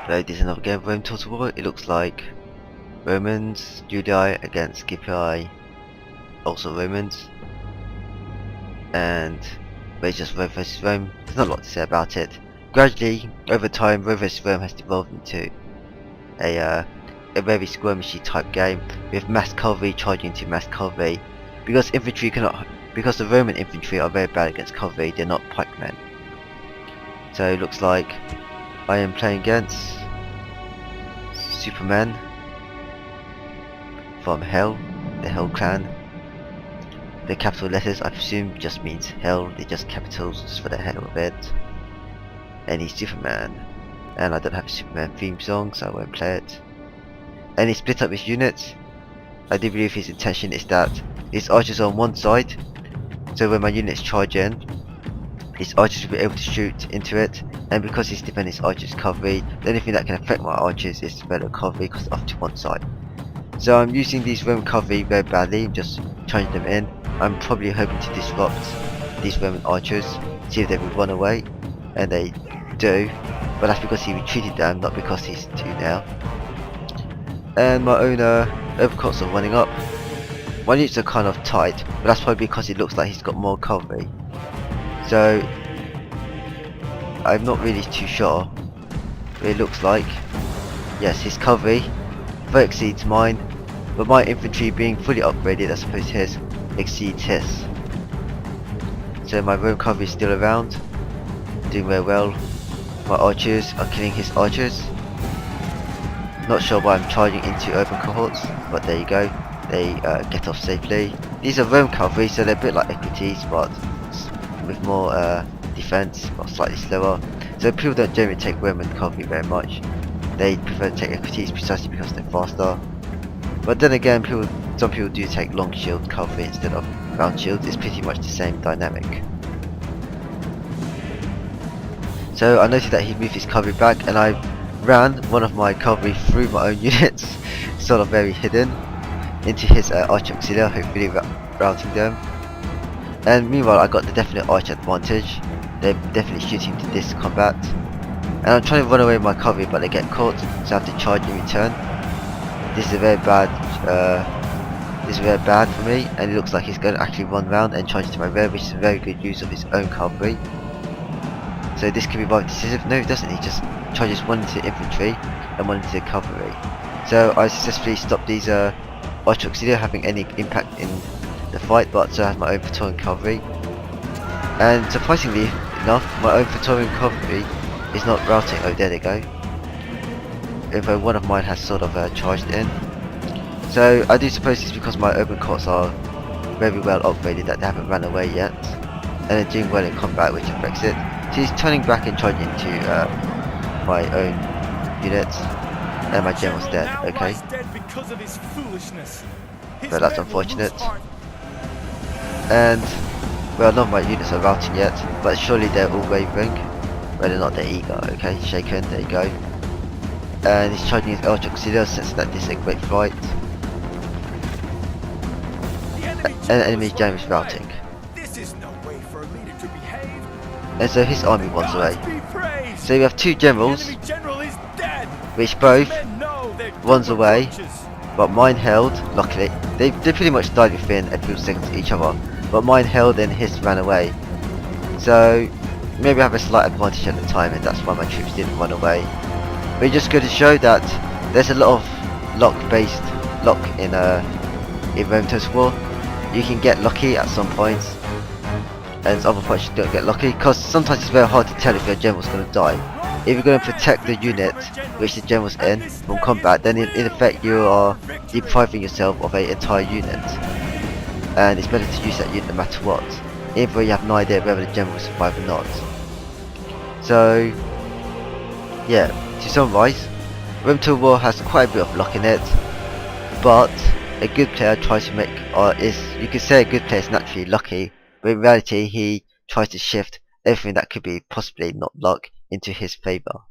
Hello, this is another game of Rome Total War. It looks like Romans, Julii against Scipii, also Romans, and it's just Rome versus Rome. There's not a lot to say about it. Gradually, over time, Rome versus Rome has evolved into a very skirmishy type game with mass cavalry charging into mass cavalry. Because the Roman infantry are very bad against cavalry, they're not pikemen. So it looks like I am playing against Superman from Hell, the Hell clan. The capital letters, I presume, just means Hell. They're just capitals just for the hell of it. And he's Superman, and I don't have a Superman theme song, so I won't play it. And he split up his units. I do believe his intention is that his archers are on one side, so when my units charge in, his archers will be able to shoot into it, and because he's defending his archers cavalry, the only thing that can affect my archers is fellow cavalry because off to one side. So I'm using these Roman cavalry very badly. I'm just charging them in. I'm probably hoping to disrupt these Roman archers, see if they will run away, and they do, but that's because he retreated them, not because he's 2 now. And my own overcoats are running up. My units are kind of tight, but that's probably because it looks like he's got more cavalry. So I'm not really too sure, but it looks like, yes, his cavalry far exceeds mine, but my infantry being fully upgraded, I suppose his exceeds his. So my Roman cavalry is still around, doing very well. My archers are killing his archers. Not sure why I'm charging into open cohorts, but there you go. They get off safely. These are Roman cavalry, so they're a bit like equities, but with more defense, but slightly slower. So people don't generally take Roman cavalry very much. They prefer to take equities precisely because they're faster. But then again, some people do take long shield cavalry instead of round shields. It's pretty much the same dynamic. So I noticed that he moved his cavalry back, and I ran one of my cavalry through my own units, sort of very hidden, into his archer auxiliary, hopefully routing them. And meanwhile, I got the definite archer advantage. They're definitely shooting to this combat, and I'm trying to run away with my cavalry, but they get caught, so I have to charge in return. This is very bad. This is very bad for me, and it looks like he's going to actually run round and charge into my rear, which is a very good use of his own cavalry. So this could be very decisive. No, it doesn't. He just charges one into infantry and one into cavalry. So I successfully stopped these archer auxiliary having any impact in the fight, but so I have my own Praetorian cavalry. And surprisingly enough, my own Praetorian cavalry is not routing. Oh, there they go. Although one of mine has sort of charged in. So I do suppose it's because my open courts are very well upgraded that they haven't run away yet, and they're doing well in combat, which affects it. So he's turning back and charging into my own units, and my general's dead. Okay, but that's unfortunate. And well, none of my units are routing yet, but surely they're all wavering. Well, they're not, they're eager. Okay, shaken. There you go. And he's charging his archer auxiliary, since that this is a great fight. And enemy general is routing. And so his army runs away. So we have 2 generals, which both runs away, but mine held. Luckily, they pretty much died within a few seconds of each other, but mine held and his ran away. So maybe I have a slight advantage at the time, and that's why my troops didn't run away. But it just goes to show that there's a lot of luck in Rome Total War. You can get lucky at some points, and other points you don't get lucky, because sometimes it's very hard to tell if your general's going to die. If you're going to protect the unit which the general's in from combat, then in effect you are depriving yourself of an entire unit, and it's better to use that unit no matter what, even though you have no idea whether the general will survive or not. So yeah, to summarise, Rome Total War has quite a bit of luck in it, but a good player tries to make, you could say a good player is naturally lucky, but in reality he tries to shift everything that could be possibly not luck into his favour.